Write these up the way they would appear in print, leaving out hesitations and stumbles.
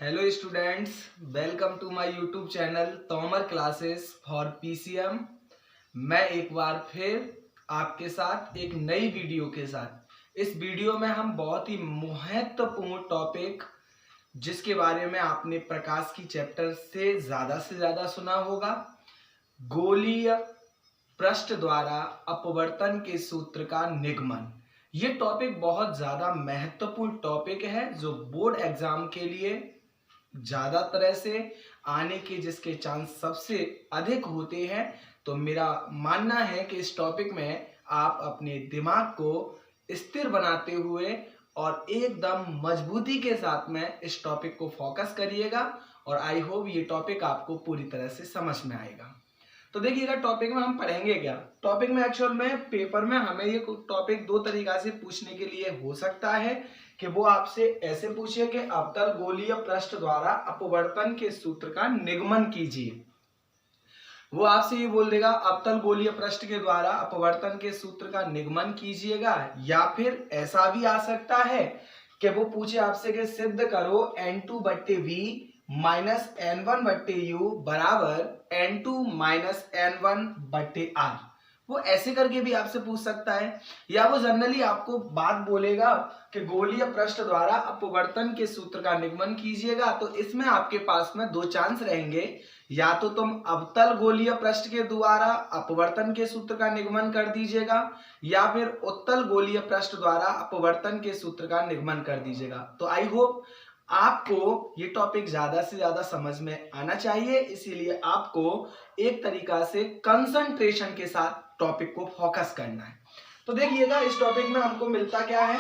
Hello students, welcome to my YouTube channel Tomar classes for PCM. मैं एक बार फिर आपके साथ एक नई वीडियो के साथ। इस वीडियो में हम बहुत ही महत्वपूर्ण टॉपिक जिसके बारे में आपने प्रकाश की चैप्टर से ज़्यादा सुना होगा, गोलीय पृष्ठ द्वारा अपवर्तन के सूत्र का निगमन। ये टॉपिक बहुत ज़्यादा महत्वपूर्ण टॉपिक है जो बोर्ड एग्जाम के लिए ज्यादा तरह से आने के जिसके चांस सबसे अधिक होते हैं। तो मेरा मानना है कि इस टॉपिक में आप अपने दिमाग को स्थिर बनाते हुए और एकदम मजबूती के साथ में इस टॉपिक को फोकस करिएगा और आई होप ये टॉपिक आपको पूरी तरह से समझ में आएगा। तो देखिएगा टॉपिक में हम पढ़ेंगे क्या। टॉपिक में एक्चुअल में पेपर में हमें ये टॉपिक दो तरीका से पूछने के लिए हो सकता है कि वो आपसे ऐसे पूछे कि अवतल गोलीय पृष्ठ द्वारा अपवर्तन के सूत्र का निगमन कीजिए। वो आपसे ये बोल देगा अवतल गोलीय पृष्ठ के द्वारा अपवर्तन के सूत्र का निगमन कीजिएगा, या फिर ऐसा भी आ सकता है कि वो पूछे आपसे कि सिद्ध करो N2/V माइनस N1/U बराबर N2 माइनस N1/R। वो ऐसे करके भी आपसे पूछ सकता है, या वो जनरली आपको बात बोलेगा कि गोलीय पृष्ठ द्वारा अपवर्तन के सूत्र का निगमन कीजिएगा। तो इसमें आपके पास में दो चांस रहेंगे, या तो तुम अवतल गोलीय पृष्ठ के द्वारा अपवर्तन के सूत्र का निगमन कर दीजिएगा, या फिर उत्तल गोलीय पृष्ठ द्वारा अपवर्तन के सूत्र का निगमन कर दीजिएगा। तो आई होप आपको ये टॉपिक ज्यादा से ज्यादा समझ में आना चाहिए, इसीलिए आपको एक तरीका से कंसंट्रेशन के साथ टॉपिक को फोकस करना है। तो देखिएगा इस टॉपिक में हमको मिलता क्या है।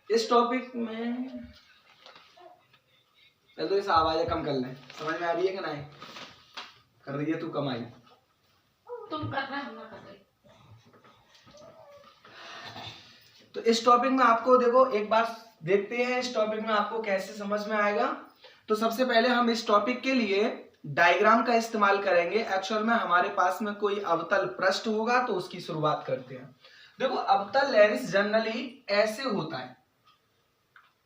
इस टॉपिक में तो इस आवाज कम कर लें, समझ में आ रही है कि नहीं? कर रही है तू कमाई, तुम करना हम ना कर रहे। तो इस टॉपिक में आपको देखो एक बार देखते हैं इस टॉपिक में आपको कैसे समझ में आएगा। तो सबसे पहले हम इस टॉपिक के लिए डायग्राम का इस्तेमाल करेंगे। एक्चुअल में हमारे पास में कोई अवतल पृष्ठ होगा तो उसकी शुरुआत करते हैं। देखो अवतल लेंस जनरली ऐसे होता है,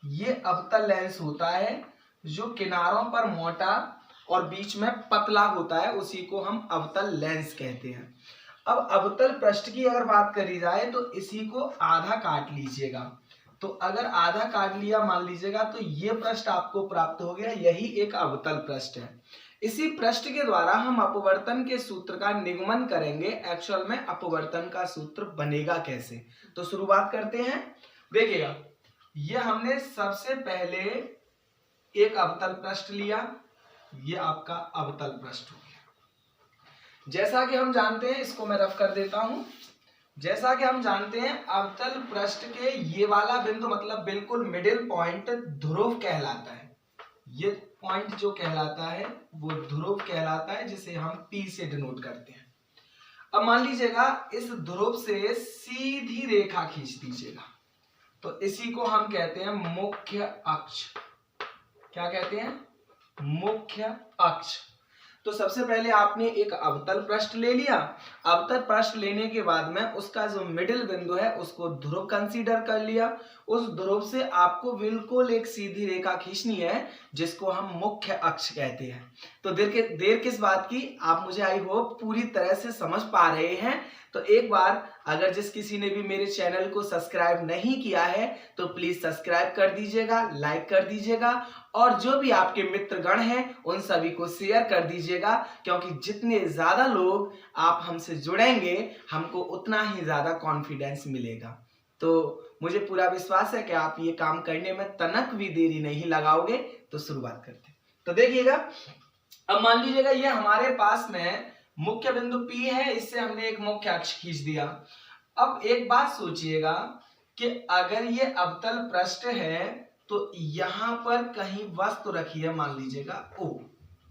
ये अवतल लेंस होता है जो किनारों पर मोटा और बीच में पतला होता है, उसी को हम अवतल लेंस कहते हैं। अब अवतल पृष्ठ की अगर बात करी जाए तो इसी को आधा काट लीजिएगा। तो अगर आधा काट लिया मान लीजिएगा तो ये पृष्ठ आपको प्राप्त हो गया, यही एक अवतल पृष्ठ है। इसी पृष्ठ के द्वारा हम अपवर्तन के सूत्र का निगमन करेंगे। एक्चुअल में अपवर्तन का सूत्र बनेगा कैसे, तो शुरुआत करते हैं। देखिएगा ये हमने सबसे पहले एक अवतल पृष्ठ लिया, ये आपका अवतल पृष्ठ हो गया। जैसा कि हम जानते हैं, इसको मैं रफ कर देता हूं। जैसा कि हम जानते हैं अवतल पृष्ठ के ये वाला बिंदु मतलब बिल्कुल मिडिल पॉइंट ध्रुव कहलाता है। ये पॉइंट जो कहलाता है वो ध्रुव कहलाता है, जिसे हम P से डिनोट करते हैं। अब मान लीजिएगा इस ध्रुव से सीधी रेखा खींच दीजिएगा, तो इसी को हम कहते हैं मुख्य अक्ष। क्या कहते हैं? मुख्य अक्ष। तो सबसे पहले आपने एक अवतल पृष्ठ ले लिया। अवतल पृष्ठ लेने के बाद में उसका जो मिडिल बिंदु है उसको ध्रुव कंसीडर कर लिया। उस ध्रुव से आपको बिल्कुल एक सीधी रेखा खींचनी है, जिसको हम मुख्य अक्ष कहते हैं। तो देर किस बात की, आप मुझे आई होप पूरी तरह से समझ पा रहे हैं। तो एक बार अगर जिस किसी ने भी मेरे चैनल को सब्सक्राइब नहीं किया है तो प्लीज सब्सक्राइब कर दीजिएगा, लाइक कर दीजिएगा, और जो भी आपके मित्रगण हैं उन सभी को शेयर कर दीजिएगा, क्योंकि जितने ज्यादा लोग आप हमसे जुड़ेंगे हमको उतना ही ज्यादा कॉन्फिडेंस मिलेगा। तो मुझे पूरा विश्वास है कि आप ये काम करने में तनक भी देरी नहीं लगाओगे। तो शुरुआत करते हैं। तो देखिएगा अब मान लीजिएगा ये हमारे पास में मुख्य बिंदु P है, इससे हमने एक मुख्य अक्ष खींच दिया। अब एक बात सोचिएगा कि अगर ये अवतल पृष्ठ है तो यहां पर कहीं वस्तु रखी है, मान लीजिएगा O,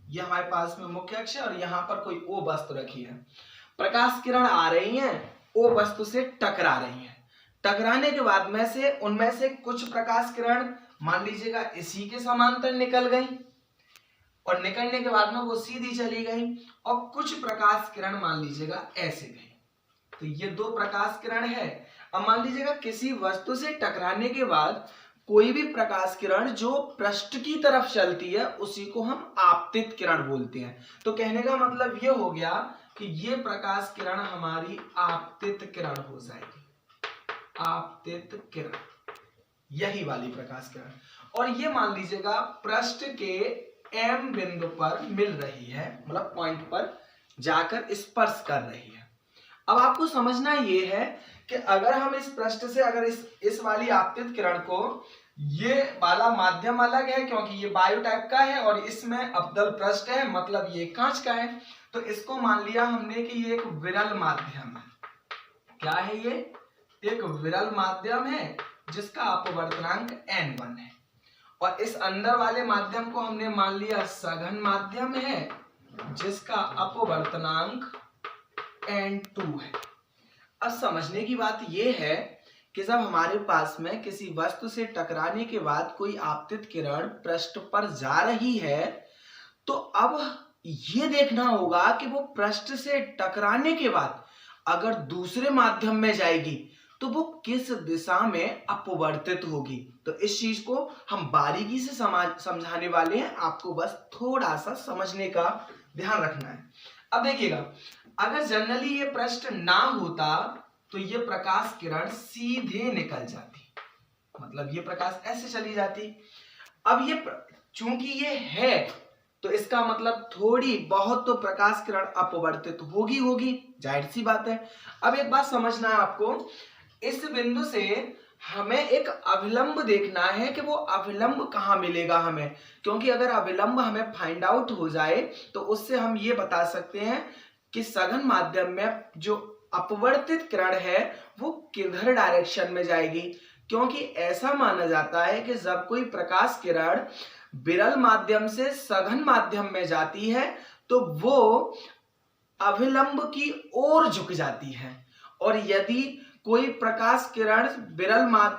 ये हमारे पास में मुख्य अक्ष है और यहां पर कोई O वस्तु रखी है। प्रकाश किरण आ रही हैं, O वस्तु से टकरा रही हैं। टकराने के बाद में से उनमें से कुछ प्रकाश किरण मान लीजिएगा इसी के समांतर निकल गई और निकलने के बाद में वो सीधी चली गई, और कुछ प्रकाश किरण मान लीजिएगा ऐसे गई। तो ये दो प्रकाश किरण है। अब मान लीजिएगा किसी वस्तु से टकराने के बाद कोई भी प्रकाश किरण जो पृष्ठ की तरफ चलती है उसी को हम आपतित किरण बोलते हैं। तो कहने का मतलब ये हो गया कि ये प्रकाश किरण हमारी आपतित किरण हो जाएगी, आपतित किरण, यही वाली प्रकाश किरण। और ये मान लीजिएगा पृष्ठ के M बिंदु पर मिल रही है, मतलब पॉइंट पर जाकर स्पर्श कर रही है। अब आपको समझना ये है कि अगर हम इस पृष्ठ से अगर इस वाली आपतित किरण को, ये वाला माध्यम अलग है क्योंकि ये वायु टाइप का है और इसमें अवतल पृष्ठ है, मतलब ये कांच का है, तो इसको मान लिया हमने कि ये एक विरल माध्यम है। क्या है ये? एक विरल माध्यम है जिसका अपवर्तनांक n1 है। और इस अंदर वाले माध्यम को हमने मान लिया सघन माध्यम है जिसका अपवर्तनांक n2 है। अब समझने की बात यह है कि जब हमारे पास में किसी वस्तु से टकराने के बाद कोई आपतित किरण पृष्ठ पर जा रही है, तो अब ये देखना होगा कि वो पृष्ठ से टकराने के बाद अगर दूसरे माध्यम में जाएगी तो वो किस दिशा में अपवर्तित होगी। तो इस चीज को हम बारीकी से समझाने वाले हैं, आपको बस थोड़ा सा समझने का ध्यान रखना है। अब देखिएगा, अगर जनरली ये पृष्ठ ना होता तो ये प्रकाश किरण सीधे निकल जाती, मतलब ये प्रकाश ऐसे चली जाती। अब ये चूंकि ये है तो इसका मतलब थोड़ी बहुत तो प्रकाश किरण अपवर्तित होगी, जाहिर सी बात है। अब एक बात समझना है आपको, इस बिंदु से हमें एक अभिलंब देखना है कि वो अभिलंब कहाँ मिलेगा हमें, क्योंकि अगर अभिलंब हमें फाइंड आउट हो जाए तो उससे हम ये बता सकते हैं कि सघन माध्यम में जो अपवर्तित किरण है वो किधर डायरेक्शन में जाएगी। क्योंकि ऐसा माना जाता है कि जब कोई प्रकाश किरण विरल माध्यम से सघन माध्यम में जाती है तो वो अभिलंब की ओर झुक जाती है, और यदि कोई प्रकाश किरण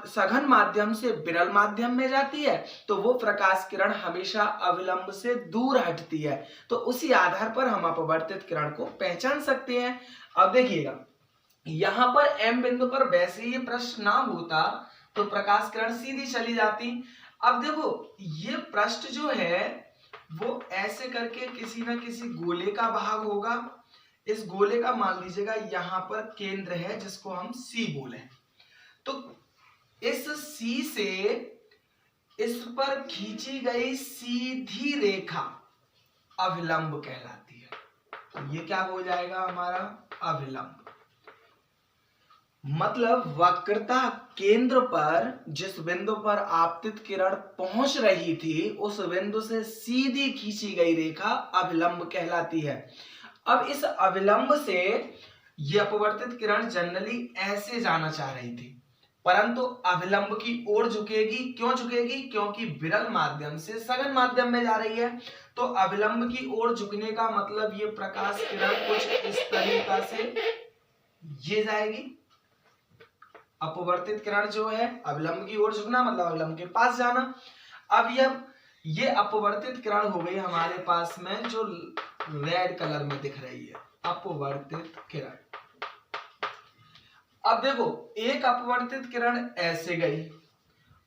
सघन माध्यम से विरल माध्यम में जाती है तो वो प्रकाश किरण हमेशा अभिलंब से दूर हटती है। तो उसी आधार पर हम अपवर्तित किरण को पहचान सकते हैं। अब देखिएगा, यहां पर M बिंदु पर वैसे ही प्रश्न ना होता तो प्रकाश किरण सीधी चली जाती। अब देखो, ये पृष्ठ जो है वो ऐसे करके किसी न किसी गोले का भाग होगा। इस गोले का मान लीजिएगा यहाँ पर केंद्र है जिसको हम C बोले, तो इस C से इस पर खींची गई सीधी रेखा अभिलंब कहलाती है। तो ये क्या हो जाएगा हमारा अभिलंब, मतलब वक्रता केंद्र पर जिस बिंदु पर आपतित किरण पहुंच रही थी उस बिंदु से सीधी खींची गई रेखा अभिलंब कहलाती है। अब इस अभिलंब से यह अपवर्तित किरण जनरली ऐसे जाना चाह रही थी, परंतु अभिलंब की ओर झुकेगी। क्यों झुकेगी? क्योंकि विरल माध्यम से सघन माध्यम में जा रही है। तो अभिलंब की ओर झुकने का मतलब ये प्रकाश किरण कुछ इस तरीका से ये जाएगी। अपवर्तित किरण जो है अभिलंब की ओर झुकना मतलब अभिलंब के पास जाना। अब ये अपवर्तित किरण हो गई हमारे पास में जो रेड कलर में दिख रही है, अपवर्तित किरण। अब देखो, एक अपवर्तित किरण ऐसे गई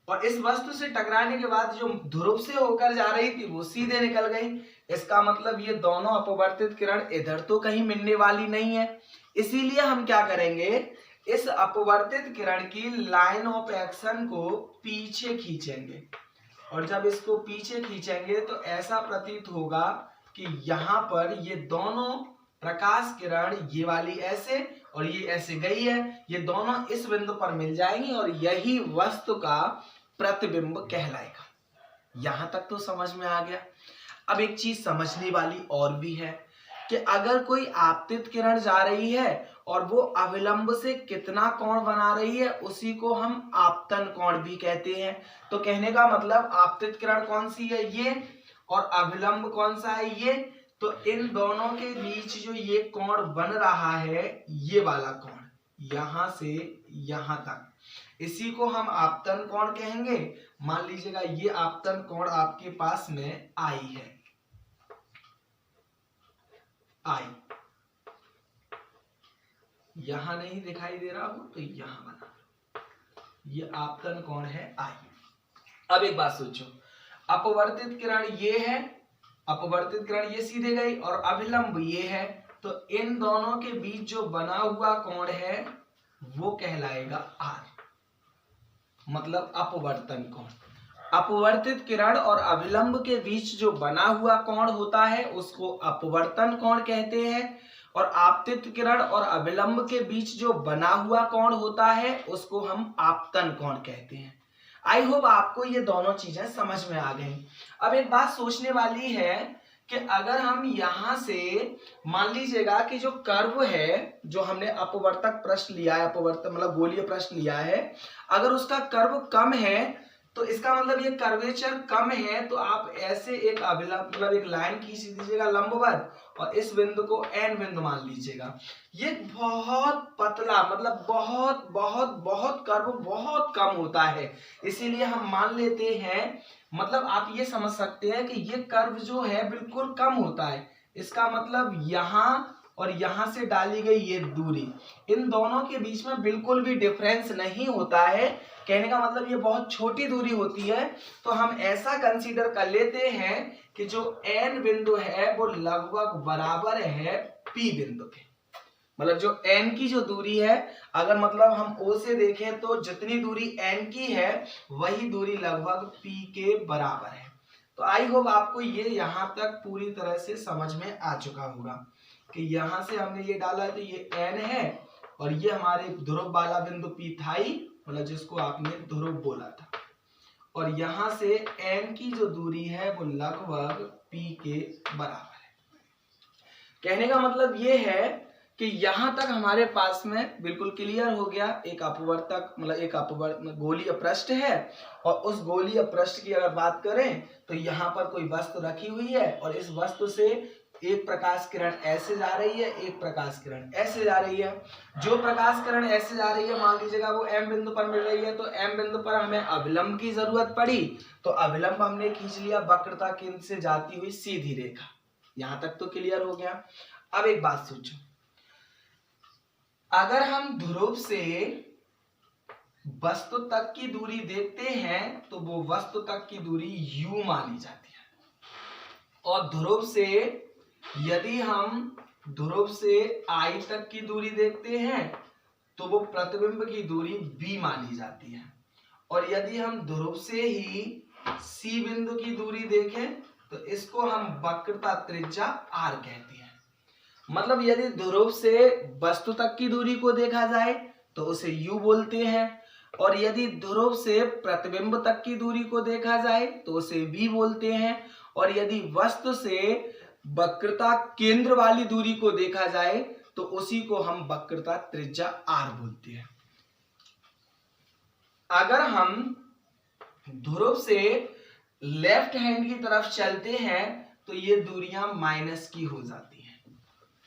और इस वस्तु से टकराने के बाद जो ध्रुव से होकर जा रही थी वो सीधे निकल गई। इसका मतलब ये दोनों अपवर्तित किरण इधर तो कहीं मिलने वाली नहीं है। इसीलिए हम क्या करेंगे, इस अपवर्तित किरण की लाइन ऑफ एक्शन को पीछे खींचेंगे, और जब इसको पीछे खींचेंगे तो ऐसा प्रतीत होगा कि यहाँ पर ये दोनों प्रकाश किरण, ये वाली ऐसे और ये ऐसे गई है, ये दोनों इस बिंदु पर मिल जाएंगी और यही वस्तु का प्रतिबिंब कहलाएगा। यहां तक तो समझ में आ गया। अब एक चीज समझने वाली और भी है कि अगर कोई आपतित किरण जा रही है और वो अभिलंब से कितना कोण बना रही है उसी को हम आपतन कोण भी कहते हैं। तो कहने का मतलब आपतित किरण कौन सी है, ये, और अभिलंब कौन सा है, ये। तो इन दोनों के बीच जो ये कोण बन रहा है, ये वाला कोण यहां से यहां तक, इसी को हम आपतन कोण कहेंगे। मान लीजिएगा ये आपतन कोण आपके पास में आई है, आई यहां नहीं दिखाई दे रहा हो तो यहां बना, ये आपतन कोण है आई। अब एक बात सोचो, अपवर्तित किरण ये है, अपवर्तित किरण ये सीधे गई और अभिलंब ये है, तो इन दोनों के बीच जो बना हुआ कोण है वो कहलाएगा R, मतलब अपवर्तन कोण। अपवर्तित किरण और अभिलंब के बीच जो बना हुआ कोण होता है उसको अपवर्तन कोण कहते हैं, और आपतित किरण और अभिलंब के बीच जो बना हुआ कोण होता है उसको हम आपतन कोण कहते हैं। आई होप आपको ये दोनों चीजें समझ में आ गई। अब एक बात सोचने वाली है कि अगर हम यहां से मान लीजिएगा कि जो कर्व है, जो हमने अपवर्तक पृष्ठ लिया है, अपवर्तक मतलब गोलीय पृष्ठ लिया है, अगर उसका कर्व कम है तो इसका मतलब ये कर्वेचर कम है, तो आप ऐसे एक अभिलंब मतलब एक लाइन खींच दीजिएगा लंबवत और इस बिंदु को N बिंदु मान लीजिएगा। ये बहुत पतला मतलब बहुत बहुत बहुत कर्व बहुत कम होता है, इसीलिए हम मान लेते हैं, मतलब आप ये समझ सकते हैं कि ये कर्व जो है बिल्कुल कम होता है। इसका मतलब यहाँ और यहाँ से डाली गई ये दूरी, इन दोनों के बीच में बिल्कुल भी डिफरेंस नहीं होता है। कहने का मतलब ये बहुत छोटी दूरी होती है, तो हम ऐसा कंसीडर कर लेते हैं कि जो N बिंदु है वो लगभग बराबर है P बिंदु के। मतलब जो N की जो दूरी है, अगर मतलब हम O से देखें तो जितनी दूरी N की है वही दूरी लगभग P के बराबर है। तो आई होप आपको ये यहाँ तक पूरी तरह से समझ में आ चुका होगा कि यहाँ से हमने ये डाला है तो ये N है और ये हमारे ध्रुव वाला बिंदु P था ही, मतलब जिसको आपने ध्रुव बोला था, और यहाँ से N की जो दूरी है वो लगभग P के बराबर है। कहने का मतलब ये है कि यहाँ तक हमारे पास में बिल्कुल क्लियर हो गया, एक अपवर्तक मतलब एक गोलीय पृष्ठ है, और उस गोलीय पृष्ठ की अगर बात करें तो यहाँ पर कोई वस्तु रखी हुई है और इस वस्तु से एक प्रकाश किरण ऐसे जा रही है, एक प्रकाश किरण ऐसे जा रही है। जो प्रकाश किरण ऐसे जा रही है मान लीजिएगा वो M बिंदु पर मिल रही है, तो M बिंदु पर हमें अभिलंब की जरूरत पड़ी, तो अभिलंब हमने खींच लिया वक्रता केंद्र से जाती हुई सीधी रेखा। यहां तक तो क्लियर हो गया। अब एक बात सोचो, अगर हम ध्रुव से वस्तु तक की दूरी देखते हैं तो वो वस्तु तक की दूरी U मानी जाती है, और ध्रुव से यदि हम ध्रुव से I तक की दूरी देखते हैं तो वो प्रतिबिंब की दूरी B मानी जाती है, और यदि हम ध्रुव से ही C बिंदु की दूरी देखें तो इसको हम वक्रता त्रिज्या R कहते हैं। मतलब यदि ध्रुव से वस्तु तक की दूरी को देखा जाए तो उसे U बोलते हैं, और यदि ध्रुव से प्रतिबिंब तक की दूरी को देखा जाए तो उसे V बोलते हैं, और यदि वस्तु से वक्रता केंद्र वाली दूरी को देखा जाए तो उसी को हम वक्रता त्रिज्या R बोलते हैं। अगर हम ध्रुव से लेफ्ट हैंड की तरफ चलते हैं तो ये दूरियां माइनस की हो जाती हैं।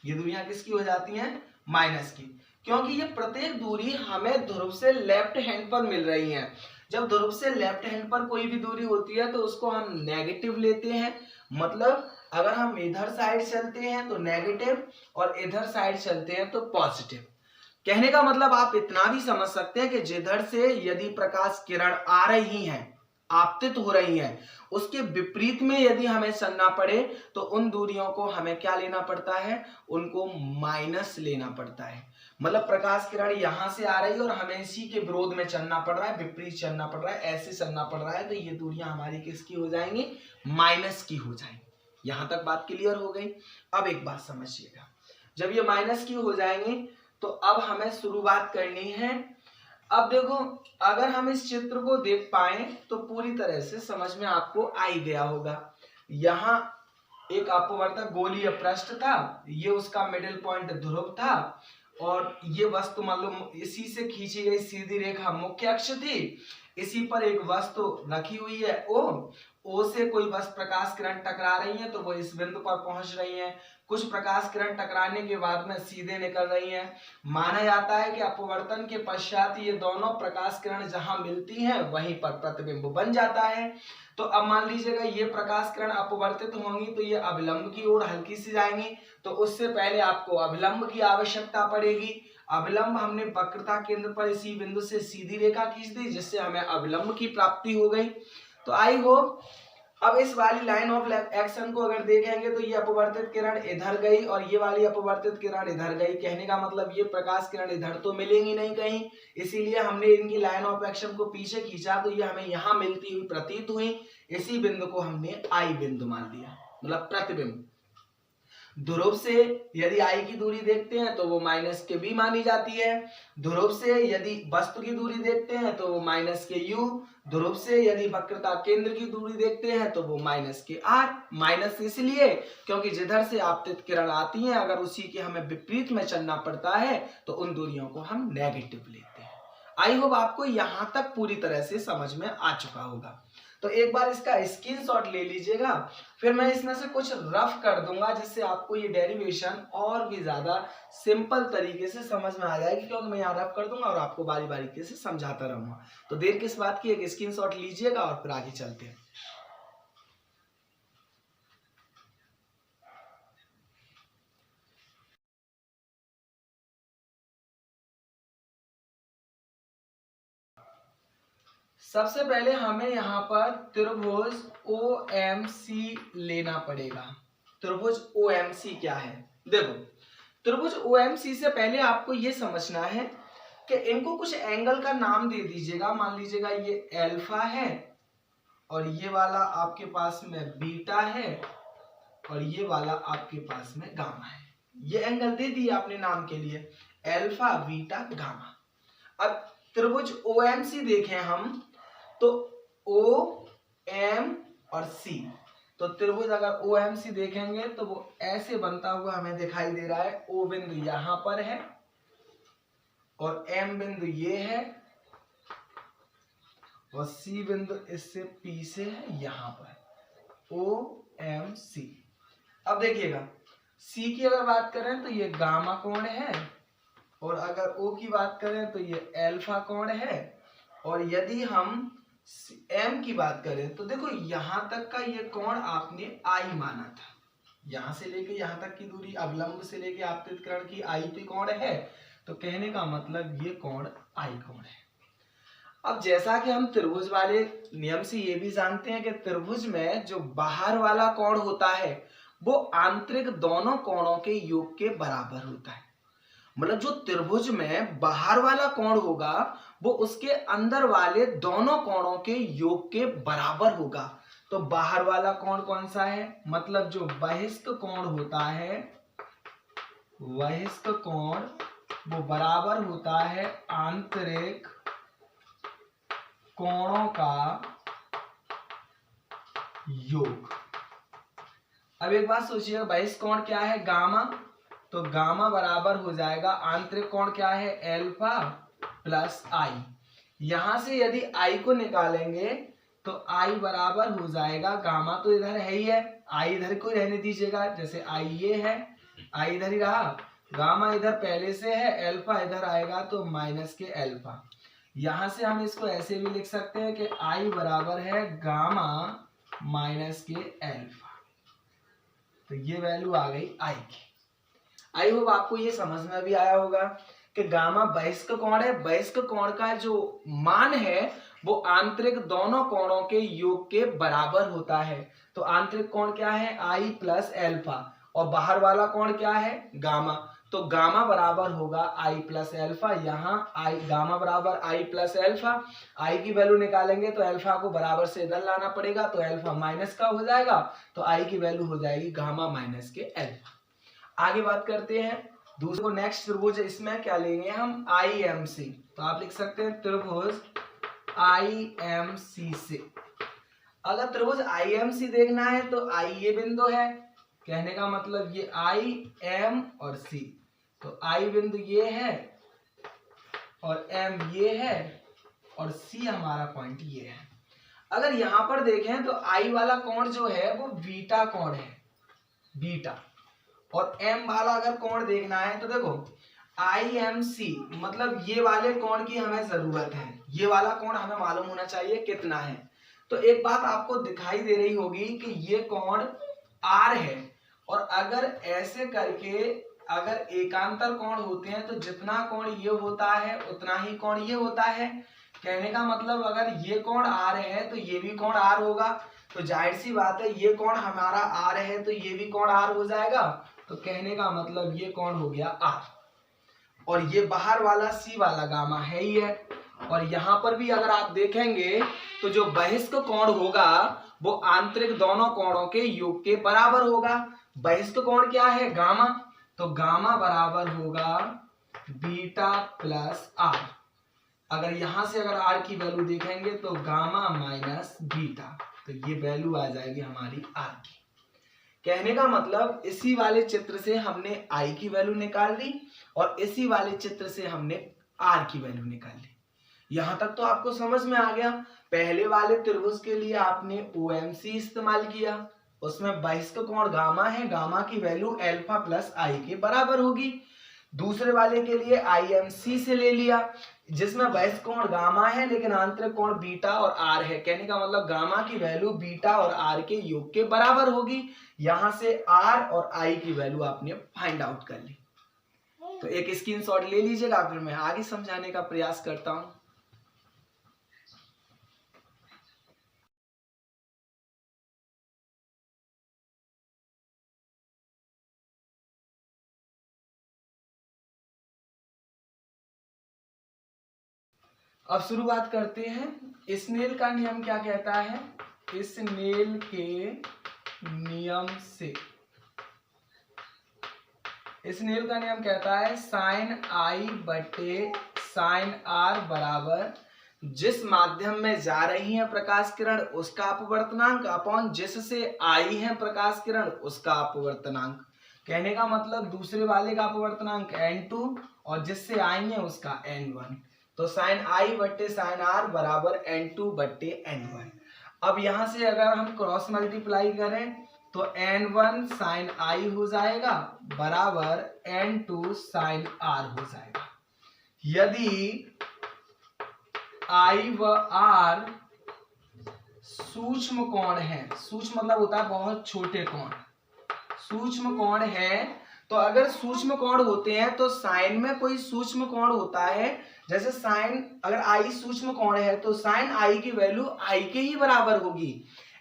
ये दूरियां किसकी हो जाती हैं? माइनस की, क्योंकि ये प्रत्येक दूरी हमें ध्रुव से लेफ्ट हैंड पर मिल रही है। जब ध्रुव से लेफ्ट हैंड पर कोई भी दूरी होती है तो उसको हम नेगेटिव लेते हैं, मतलब अगर हम इधर साइड चलते हैं तो नेगेटिव और इधर साइड चलते हैं तो पॉजिटिव। कहने का मतलब आप इतना भी समझ सकते हैं कि जिधर से यदि प्रकाश किरण आ रही हैं, आपतित हो रही हैं, उसके विपरीत में यदि हमें चलना पड़े तो उन दूरियों को हमें क्या लेना पड़ता है? उनको माइनस लेना पड़ता है। मतलब प्रकाश किरण यहां से आ रही है और हमें इसी के विरोध में चलना पड़ रहा है, विपरीत चलना पड़ रहा है, ऐसे चलना पड़ रहा है, तो ये दूरियां हमारी किसकी हो जाएंगी? माइनस की हो जाएंगी। यहां तक बात क्लियर हो गई। अब एक बात समझिएगा, जब ये माइनस की हो जाएंगी तो अब हमें शुरुआत करनी है। अब देखो, अगर हम इस चित्र को देख पाए तो पूरी तरह से समझ में आपको आ ही गया होगा। यहाँ एक अपवर्तक गोलीय पृष्ठ था, ये उसका मिडिल पॉइंट ध्रुव था, और ये वस्तु मालूम इसी से खींची गई सीधी रेखा मुख्य अक्ष थी। इसी पर एक वस्तु रखी हुई है ओ से कोई वस्तु प्रकाश किरण टकरा रही है तो वो इस बिंदु पर पहुंच रही है। कुछ प्रकाश किरण टकराने के बाद में सीधे निकल रही हैं। माना जाता है कि अपवर्तन के पश्चात ये दोनों प्रकाश किरण जहां मिलती हैं वहीं पर प्रतिबिंब बन जाता है। तो अब मान लीजिएगा ये प्रकाश किरण अपवर्तित होंगी तो ये अभिलंब की ओर हल्की सी जाएंगी, तो उससे पहले आपको अभिलंब की आवश्यकता पड़ेगी। अभिलंब हमने वक्रता केंद्र पर इसी बिंदु से सीधी रेखा खींच दी जिससे हमें अभिलंब की प्राप्ति हो गई। तो आई होप अब इस वाली लाइन ऑफ एक्शन को अगर देखेंगे तो ये अपवर्तित किरण इधर गई और ये वाली अपवर्तित किरण इधर गई। कहने का मतलब ये प्रकाश किरण इधर तो मिलेंगी नहीं कहीं, इसीलिए हमने इनकी लाइन ऑफ एक्शन को पीछे खींचा तो ये हमें यहाँ मिलती हुई प्रतीत हुई। इसी बिंदु को हमने आई बिंदु मान लिया, मतलब प्रतिबिंब। ध्रुव से यदि आई की दूरी देखते हैं तो वो माइनस के बी मानी जाती है। ध्रुव से यदि वस्तु की दूरी देखते हैं तो वो माइनस के यू। ध्रुव से यदि वक्रता केंद्र की दूरी देखते हैं तो वो माइनस के आर। माइनस इसलिए क्योंकि जिधर से आपतित किरण आती हैं अगर उसी के हमें विपरीत में चलना पड़ता है तो उन दूरियों को हम नेगेटिव लेते हैं। आई होप आपको यहां तक पूरी तरह से समझ में आ चुका होगा। तो एक बार इसका स्क्रीनशॉट ले लीजिएगा, फिर मैं इसमें से कुछ रफ कर दूंगा जिससे आपको ये डेरिवेशन और भी ज्यादा सिंपल तरीके से समझ में आ जाएगी, क्योंकि मैं यहाँ रफ कर दूंगा और आपको बारी बारी से समझाता रहूंगा। तो देर किस बात की, एक स्क्रीनशॉट लीजिएगा और फिर आगे चलते हैं। सबसे पहले हमें यहाँ पर त्रिभुज OMC लेना पड़ेगा। त्रिभुज OMC क्या है? देखो, त्रिभुज OMC से पहले आपको ये समझना है कि इनको कुछ एंगल का नाम दे दीजिएगा। मान लीजिएगा ये अल्फा है और ये वाला आपके पास में बीटा है और ये वाला आपके पास में गामा है। ये एंगल दे दिए आपने नाम के लिए, अल्फा बीटा गामा। अब त्रिभुज OMC देखें हम तो O, M और C। तो त्रिभुज अगर OMC देखेंगे तो वो ऐसे बनता हुआ हमें दिखाई दे रहा है। O बिंदु यहां पर है और M बिंदु ये है और C बिंदु इससे पीछे है यहां पर। OMC। अब देखिएगा, C की अगर बात करें तो ये गामा कोण है और अगर O की बात करें तो ये अल्फा कोण है। और यदि हम M की बात करें तो देखो यहां तक का ये कोण आपने I माना था, यहां से लेके यहां तक की दूरी अवलंब से लेके आपतित किरण की I पे कोण है, तो कहने का मतलब ये कोण I कोण है। अब जैसा कि हम त्रिभुज वाले नियम से ये भी जानते हैं कि त्रिभुज में जो बाहर वाला कोण होता है वो आंतरिक दोनों कोणों के योग के बराबर होता है। मतलब जो त्रिभुज में बाहर वाला कोण होगा वो उसके अंदर वाले दोनों कोणों के योग के बराबर होगा। तो बाहर वाला कोण कौन सा है? मतलब जो बहिष्ठ कोण होता है, बहिष्ठ कोण वो बराबर होता है आंतरिक कोणों का योग। अब एक बात सोचिए, बहिष्ठ कोण क्या है? गामा। तो गामा बराबर हो जाएगा आंतरिक कोण क्या है? अल्फा प्लस आई। यहां से यदि आई को निकालेंगे तो आई बराबर हो जाएगा, गामा तो इधर है ही है, आई इधर को रहने दीजिएगा, जैसे आई ये है, आई इधर ही रहा, गामा इधर पहले से है, अल्फा इधर आएगा तो माइनस के अल्फा। यहां से हम इसको ऐसे भी लिख सकते हैं कि आई बराबर है गामा माइनस के अल्फा। तो ये वैल्यू आ गई आई की। आई होप आपको ये समझ में भी आया होगा कि गामा बहिष्ठ कोण है। बहिष्ठ कोण का जो मान है वो आंतरिक दोनों कोणों के योग के बराबर होता है। तो आंतरिक कोण क्या है? आई प्लस अल्फा और बाहर वाला कोण क्या है? गामा। तो गामा बराबर होगा आई प्लस अल्फा। यहाँ आई गामा बराबर आई प्लस अल्फा। आई की वैल्यू निकालेंगे तो अल्फा को बराबर से इधर लाना पड़ेगा तो अल्फा माइनस का हो जाएगा, तो आई की वैल्यू हो जाएगी गामा माइनस के अल्फा। आगे बात करते हैं दूसरे को, नेक्स्ट त्रिभुज इसमें क्या लेंगे हम? IMC। तो आप लिख सकते हैं त्रिभुज IMC से। अगर त्रिभुज IMC देखना है तो I ये बिंदु है, कहने का मतलब ये I, M और C। तो I बिंदु ये है और M ये है और C हमारा पॉइंट ये है। अगर यहां पर देखें तो I वाला कोण जो है वो बीटा कोण है, बीटा। और M वाला अगर कोण देखना है तो देखो IMC, मतलब ये वाले कोण की हमें जरूरत है, ये वाला कोण हमें मालूम होना चाहिए कितना है। तो एक बात आपको दिखाई दे रही होगी कि ये कोण R है और अगर ऐसे करके अगर एकांतर कोण होते हैं तो जितना कोण ये होता है उतना ही कोण ये होता है। कहने का मतलब अगर ये कोण आर है तो ये भी कोण आर होगा, तो जाहिर सी बात है ये कोण हमारा आर है तो ये भी कोण आर हो जाएगा। तो कहने का मतलब ये कोण हो गया आर, और ये बाहर वाला सी वाला गामा है ही है। और यहाँ पर भी अगर आप देखेंगे तो जो बहिष्क कोण होगा वो आंतरिक दोनों कोणों के योग के बराबर होगा। बहिष्क कोण क्या है? गामा। तो गामा बराबर होगा बीटा प्लस आर। अगर यहां से अगर आर की वैल्यू देखेंगे तो गामा माइनस बीटा, तो ये वैल्यू आ जाएगी हमारी आर की। कहने का मतलब इसी वाले चित्र से हमने आई की वैल्यू निकाल ली और इसी वाले चित्र से हमने आर की वैल्यू निकाल ली। यहां तक तो आपको समझ में आ गया। पहले वाले त्रिभुज के लिए आपने OMC इस्तेमाल किया, उसमें बहिष्क कोण गामा है, गामा की वैल्यू अल्फा प्लस आई के बराबर होगी। दूसरे वाले के लिए IMC से ले लिया, जिसमें बहिष्क कोण गामा है लेकिन आंतरिक कोण बीटा और आर है। कहने का मतलब गामा की वैल्यू बीटा और आर के योग के बराबर होगी। यहां से आर और आई की वैल्यू आपने फाइंड आउट कर ली। तो एक स्क्रीनशॉट ले लीजिएगा, फिर मैं आगे समझाने का प्रयास करता हूं। अब शुरुआत करते हैं। स्नेल का नियम क्या कहता है? स्नेल के नियम से, स्नेल का नियम कहता है साइन आई बटे साइन आर बराबर जिस माध्यम में जा रही है प्रकाश किरण उसका अपवर्तनांक अपॉन जिससे आई है प्रकाश किरण उसका अपवर्तनांक। कहने का मतलब दूसरे वाले का अपवर्तनांक n2 और जिससे आई है उसका n1। तो साइन आई बट्टे साइन आर बराबर n2 बट्टे n1। अब यहां से अगर हम क्रॉस मल्टीप्लाई करें तो n1 साइन आई हो जाएगा बराबर n2 साइन आर हो जाएगा। यदि आई व आर सूक्ष्म कोण है, सूक्ष्म मतलब होता है बहुत छोटे कोण, सूक्ष्म कोण है, तो अगर सूक्ष्म कोण होते हैं तो साइन में कोई सूक्ष्म कोण होता है, जैसे साइन अगर आई सूक्ष्म कोण है तो साइन आई की वैल्यू आई के ही बराबर होगी,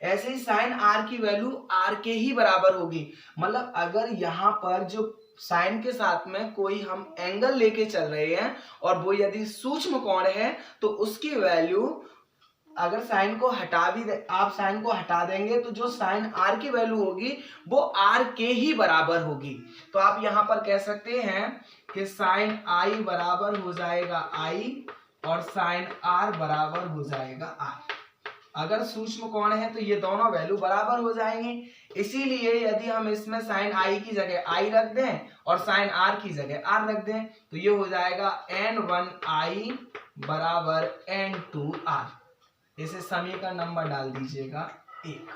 ऐसे ही साइन आर की वैल्यू आर के ही बराबर होगी। मतलब अगर यहाँ पर जो साइन के साथ में कोई हम एंगल लेके चल रहे हैं और वो यदि सूक्ष्म कोण है तो उसकी वैल्यू अगर साइन को हटा भी आप साइन को हटा देंगे तो जो साइन आर की वैल्यू होगी वो आर के ही बराबर होगी। तो आप यहाँ पर कह सकते हैं कि साइन आई बराबर हो जाएगा आई और साइन आर बराबर हो जाएगा आर। अगर सूक्ष्म कोण है तो ये दोनों वैल्यू बराबर हो जाएंगे। इसीलिए यदि हम इसमें साइन आई की जगह आई रख दें और साइन आर की जगह आर रख दें तो ये हो जाएगा n1 आई बराबर n2 आर। इसे समीकरण नंबर डाल दीजिएगा 1।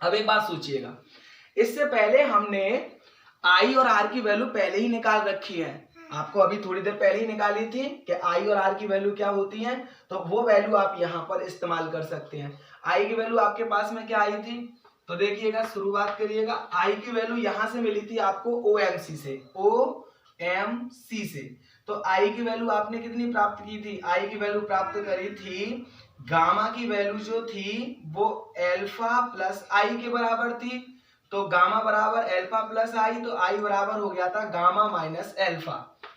अब एक बात सोचिएगा, इससे पहले हमने आई और आर की वैल्यू पहले ही निकाल रखी है, आपको अभी थोड़ी देर पहले ही निकाली थी कि आई और आर की वैल्यू क्या होती है, तो वो वैल्यू आप यहाँ पर इस्तेमाल कर सकते हैं। आई की वैल्यू आपके पास में क्या आई थी, तो देखिएगा शुरुआत करिएगा। आई की वैल्यू यहाँ से मिली थी आपको OMC से, OMC से। तो आई की वैल्यू आपने कितनी प्राप्त की थी? आई की वैल्यू प्राप्त करी थी, गामा की वैल्यू जो थी वो अल्फा प्लस आई के बराबर थी। तो गामा बराबर अल्फा प्लस आई, तो आई बराबर हो गया था गामा माइनस अल्फा।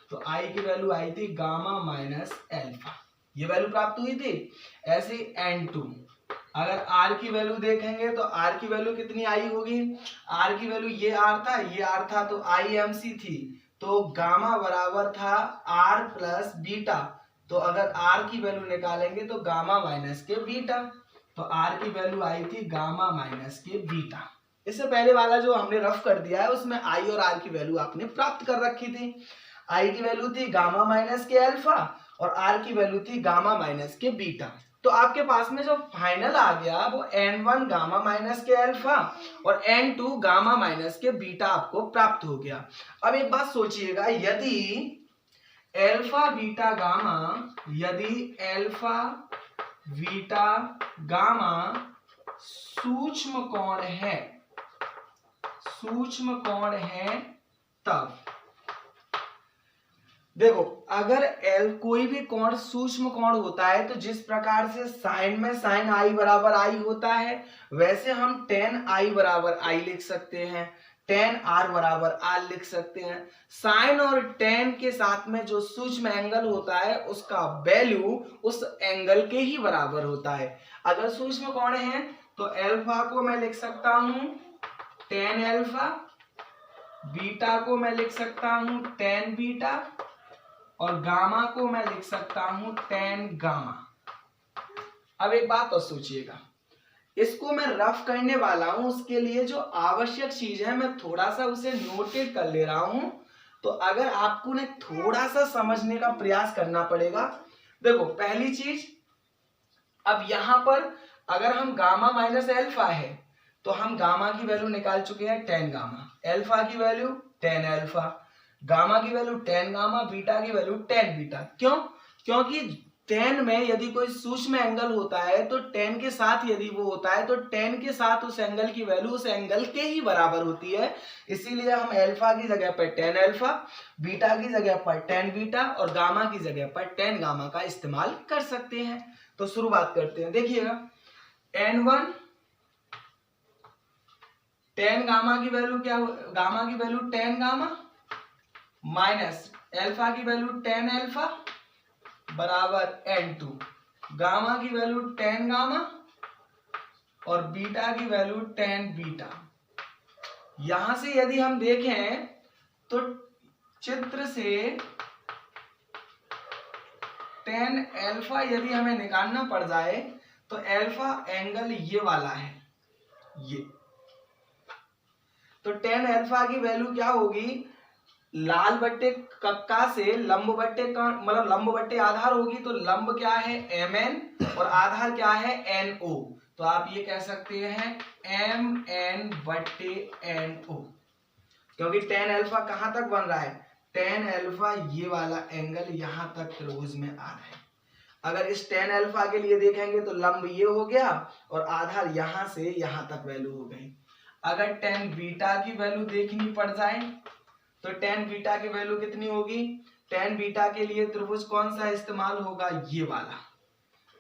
तो आई की वैल्यू आई थी गामा माइनस अल्फा, ये वैल्यू प्राप्त हुई थी। ऐसे n2 अगर r की वैल्यू देखेंगे तो r की वैल्यू कितनी आई होगी? r की वैल्यू ये r था, ये r था, तो IMC थी, तो गामा बराबर था r प्लस बीटा। तो अगर r की वैल्यू निकालेंगे तो गामा माइनस के बीटा, तो r की वैल्यू आई थी गामा माइनस के बीटा। इससे पहले वाला जो हमने रफ कर दिया है उसमें i और r की वैल्यू आपने प्राप्त कर रखी थी। i की वैल्यू थी गामा माइनस के अल्फा और r की वैल्यू थी गामा माइनस के बीटा। तो आपके पास में जो फाइनल आ गया वो n1 गामा माइनस के अल्फा और n2 गामा माइनस के बीटा आपको प्राप्त हो गया। अब एक बात सोचिएगा, यदि अल्फा बीटा गामा, यदि अल्फा बीटा गामा सूक्ष्म कोण है, सूक्ष्म कोण है, तब देखो अगर एल कोई भी कोण सूक्ष्म कोण होता है तो जिस प्रकार से साइन में साइन आई बराबर आई होता है वैसे हम टेन आई बराबर आई लिख सकते हैं, टेन आर बराबर आर लिख सकते हैं। साइन और टेन के साथ में जो सूक्ष्म एंगल होता है उसका वैल्यू उस एंगल के ही बराबर होता है। अगर सूक्ष्म कोण है तो एल्फा को मैं लिख सकता हूं टेन एल्फा, बीटा को मैं लिख सकता हूं टेन बीटा और गामा को मैं लिख सकता हूं टेन गामा। अब एक बात और सोचिएगा, इसको मैं रफ करने वाला हूं, उसके लिए जो आवश्यक चीज है मैं थोड़ा सा उसे नोटेट कर ले रहा हूं। तो अगर आपको ने थोड़ा सा समझने का प्रयास करना पड़ेगा। देखो पहली चीज, अब यहां पर अगर हम गामा माइनस एल्फा है तो हम गामा की वैल्यू निकाल चुके हैं टेन गामा, एल्फा की वैल्यू टेन एल्फा, गामा की वैल्यू टेन गामा, बीटा की वैल्यू टेन बीटा। क्यों? क्योंकि टेन में यदि कोई सूक्ष्म एंगल होता है तो टेन के साथ यदि वो होता है तो टेन के साथ उस एंगल की वैल्यू उस एंगल के ही बराबर होती है। इसीलिए हम एल्फा की जगह पर टेन एल्फा, बीटा की जगह पर टेन बीटा और गामा की जगह पर टेन गामा का इस्तेमाल कर सकते हैं। तो शुरुआत करते हैं। देखिएगा n1 टेन गामा की वैल्यू क्या, गामा की value ten gamma minus alpha की वैल्यू टेन एल्फा बराबर n2, गामा की वैल्यू टेन गामा और बीटा की वैल्यू टेन बीटा। यहां से यदि हम देखें तो चित्र से टेन एल्फा यदि हमें निकालना पड़ जाए तो एल्फा एंगल ये वाला है, ये तो टेन एल्फा की वैल्यू क्या होगी, लाल बट्टे कक्का से लंब बट्टे का मतलब लंब बट्टे आधार होगी तो लंब क्या है mn और आधार क्या है no, तो आप ये कह सकते हैं mn बट्टे no। क्योंकि टेन एल्फा कहां तक बन रहा है, टेन एल्फा ये वाला एंगल यहां तक त्रिभुज में आ रहा है। अगर इस टेन एल्फा के लिए देखेंगे तो लंब ये हो गया और आधार यहां से यहां तक वैल्यू हो गई। अगर टेन बीटा की वैल्यू देखनी पड़ जाए तो टेन बीटा की वैल्यू कितनी होगी, टेन बीटा के लिए त्रिभुज कौन सा इस्तेमाल होगा, ये वाला।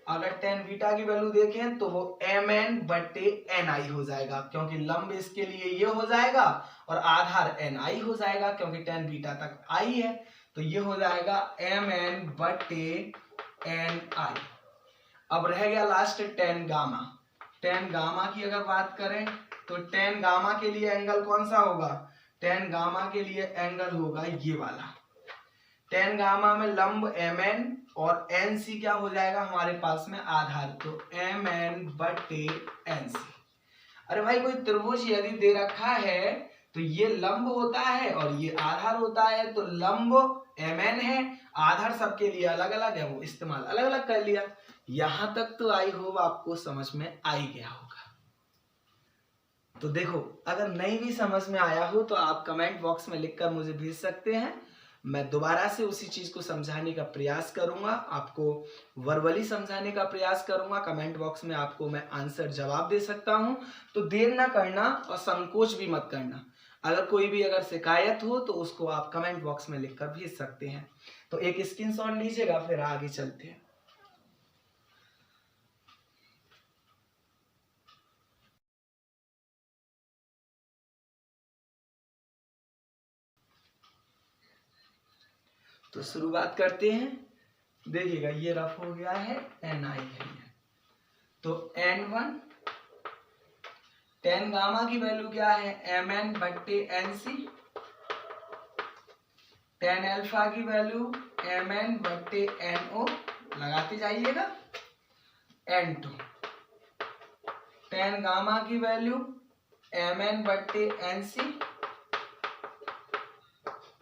अगर टेन बीटा की वैल्यू देखें तो वो mn बट्टे ni हो जाएगा क्योंकि लंब इसके लिए ये हो जाएगा और आधार ni हो जाएगा क्योंकि टेन बीटा तक i है, तो ये हो जाएगा mn बट्टे ni। अब रह गया last ten gamma. Ten gamma की अगर बात करें तो टेन गामा के लिए एंगल कौन सा होगा, टेन गामा के लिए एंगल होगा ये वाला। टेन गामा में लंब mn और nc क्या हो जाएगा हमारे पास में आधार, तो mn बट्टे nc। अरे भाई कोई त्रिभुज यदि दे रखा है तो ये लंब होता है और ये आधार होता है, तो लंब mn है, आधार सबके लिए अलग अलग है, वो इस्तेमाल अलग अलग कर लिया। यहां तक तो आई होप आपको समझ में आ ही गया होगा। तो देखो अगर नहीं भी समझ में आया हो तो आप कमेंट बॉक्स में लिखकर मुझे भेज सकते हैं, मैं दोबारा से उसी चीज को समझाने का प्रयास करूंगा, आपको वर्बली समझाने का प्रयास करूंगा। कमेंट बॉक्स में आपको मैं आंसर जवाब दे सकता हूं, तो देर ना करना और संकोच भी मत करना। अगर कोई भी अगर शिकायत हो तो उसको आप कमेंट बॉक्स में लिखकर भेज सकते हैं। तो एक स्क्रीनशॉट लीजिएगा, फिर आगे चलते हैं। तो शुरुआत करते हैं। देखिएगा ये रफ हो गया है, ni है, तो n1 टेन गामा की वैल्यू क्या है mn बट्टे nc, टेन एल्फा की वैल्यू mn बट्टे no लगाते जाइएगा, n2 टेन गामा की वैल्यू mn बट्टे nc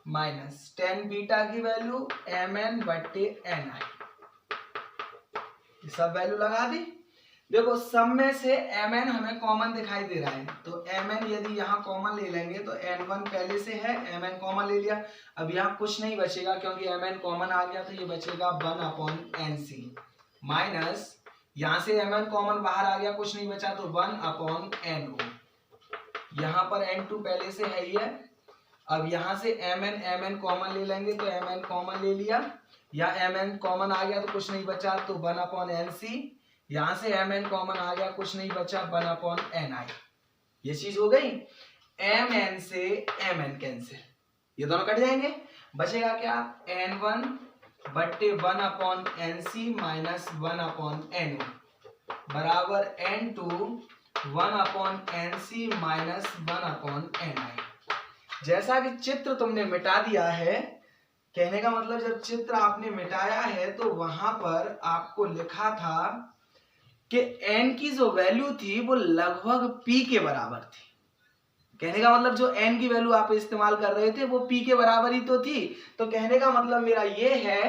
माइनस टेन बीटा की वैल्यू mn बट्टे ni। सब वैल्यू लगा दी। देखो सब में से mn हमें कॉमन दिखाई दे रहा है, तो mn यदि यहाँ कॉमन ले लेंगे तो n1 पहले से है, mn कॉमन ले लिया। अब यहाँ कुछ नहीं बचेगा क्योंकि mn कॉमन आ गया, तो ये बचेगा 1/nc माइनस यहाँ से mn कॉमन बाहर आ गया, कुछ नहीं बचा, तो 1/no। यहाँ पर n2 पहले से है ही है, अब यहाँ से mn कॉमन ले लेंगे तो mn कॉमन ले लिया, या mn कॉमन आ गया तो कुछ नहीं बचा तो 1/nc, यहाँ से mn कॉमन आ गया कुछ नहीं बचा 1/ni। ये चीज हो गई। mn से mn कैंसिल, ये दोनों कट जाएंगे, बचेगा क्या n1 बट्टे 1/nc माइनस 1/no बराबर n2 1/nc माइनस 1/ni। जैसा कि चित्र तुमने मिटा दिया है, कहने का मतलब जब चित्र आपने मिटाया है तो वहां पर आपको लिखा था कि n की जो वैल्यू थी वो लगभग p के बराबर थी। कहने का मतलब जो n की वैल्यू आप इस्तेमाल कर रहे थे वो p के बराबर ही तो थी। तो कहने का मतलब मेरा ये है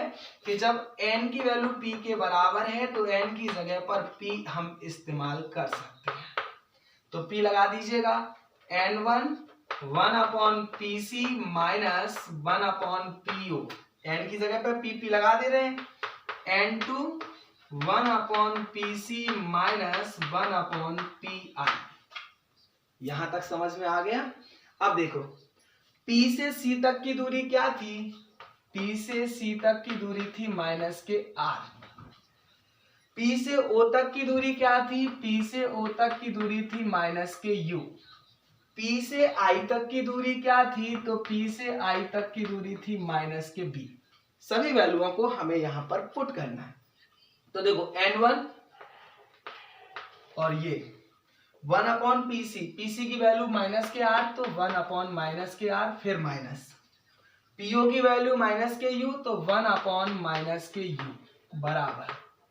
कि जब n की वैल्यू p के बराबर है तो n की जगह पर p हम इस्तेमाल कर सकते हैं। तो p लगा दीजिएगा, n1 1/pc minus 1/po, n की जगह पर p लगा दे रहे हैं, n2 1/pc माइनस 1/pi। यहां तक समझ में आ गया। अब देखो P से C तक की दूरी क्या थी, P से C तक की दूरी थी माइनस के R। P से O तक की दूरी क्या थी, P से O तक की दूरी थी माइनस के U। P से I तक की दूरी क्या थी, तो P से I तक की दूरी थी माइनस के B। सभी वैल्यूओं को हमें यहां पर पुट करना है। तो देखो n1 और ये 1/pc, pc की वैल्यू माइनस के r तो 1/माइनस के r, फिर माइनस po की वैल्यू माइनस के u तो 1/माइनस के u बराबर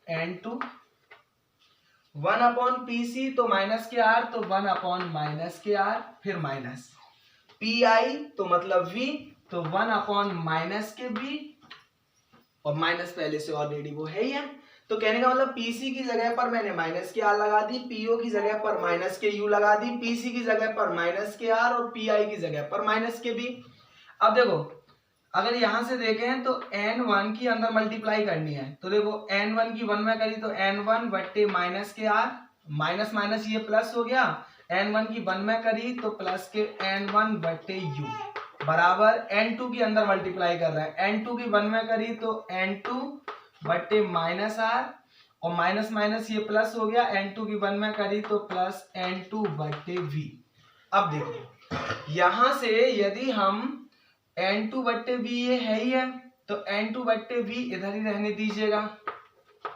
n2 1/pc तो माइनस के r तो 1/माइनस के r, फिर माइनस pi तो मतलब v तो 1/माइनस के v, और माइनस पहले से ऑलरेडी वो है ही है। तो कहने का मतलब pc की जगह पर मैंने माइनस के r लगा दी, po की जगह पर माइनस के u लगा दी, pc की जगह पर माइनस के r और pi की जगह पर माइनस के b। अब देखो अगर यहां से देखें तो n1 की अंदर मल्टीप्लाई करनी है, तो देखो n1 की 1 में करी तो n1 बट्टे माइनस के r, माइनस माइनस ये प्लस हो गया, n1 की 1 में करी तो प्लस के n1 बट्टे u बराबर n2 की अंदर मल्टीप्लाई कर रहे हैं, n2 की 1 में करी तो n2 बट्टे माइनस r, और माइनस माइनस ये प्लस हो गया, n2 की 1 में करी तो प्लस n2 बट्टे v। अब देखो यहां से यदि हम n2 बट्टे v ये है ही है तो n2 बट्टे v इधर ही रहने दीजिएगा,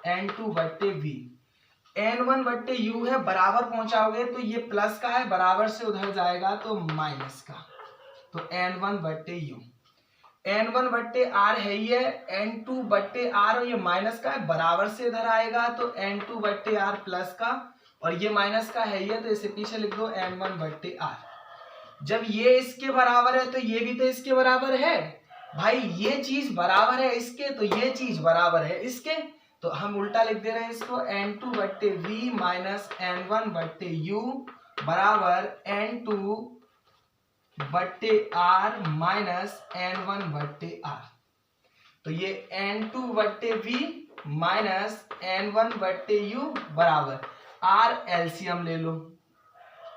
n2 बट्टे v, n1 बट्टे u है बराबर पहुंचाओगे तो ये प्लस का है, बराबर से उधर जाएगा तो माइनस का, तो n1 बट्टे u, n1 बट्टे r है ये, n2 बट्टे r और ये माइनस का है बराबर से इधर आएगा तो n2 बट्टे r प्लस का, और ये माइनस का है ये तो इसे पीछे लिख दो n1 बट्टे r। जब ये इसके बराबर है तो ये भी तो इसके बराबर है भाई, ये चीज बराबर है इसके तो ये चीज बराबर है इसके, तो हम उल्टा लिख दे रहे हैं इसको, n2 बट्टे v माइनस n1 बट्टे u बराबर n2 बट्टे r माइनस n1 बट्टे r। तो ये n2 बट्टे v माइनस n1 बट्टे u बराबर r एलसीएम ले लो।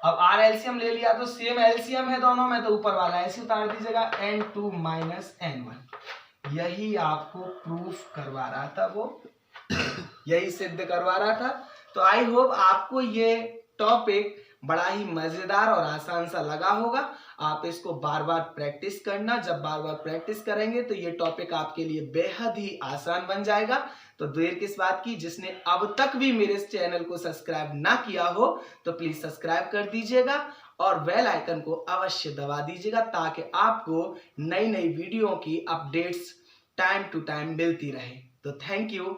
अब r एलसीएम ले लिया तो सेम एलसीएम है दोनों में, तो ऊपर वाला ऐसे उतार दीजिएगा n2 माइनस n1। यही आपको प्रूफ करवा रहा था वो यही सिद्ध करवा रहा था। तो आई होप आपको ये टॉपिक बड़ा ही मजेदार और आसान सा लगा होगा। आप इसको बार बार प्रैक्टिस करना, जब बार बार प्रैक्टिस करेंगे तो ये टॉपिक आपके लिए बेहद ही आसान बन जाएगा। तो देर किस बात की, जिसने अब तक भी मेरे इस चैनल को सब्सक्राइब ना किया हो तो प्लीज सब्सक्राइब कर दीजिएगा और बेल आइकन को अवश्य दबा दीजिएगा, ताकि आपको नई नई वीडियो की अपडेट्स टाइम टू टाइम मिलती रहे। तो थैंक यू।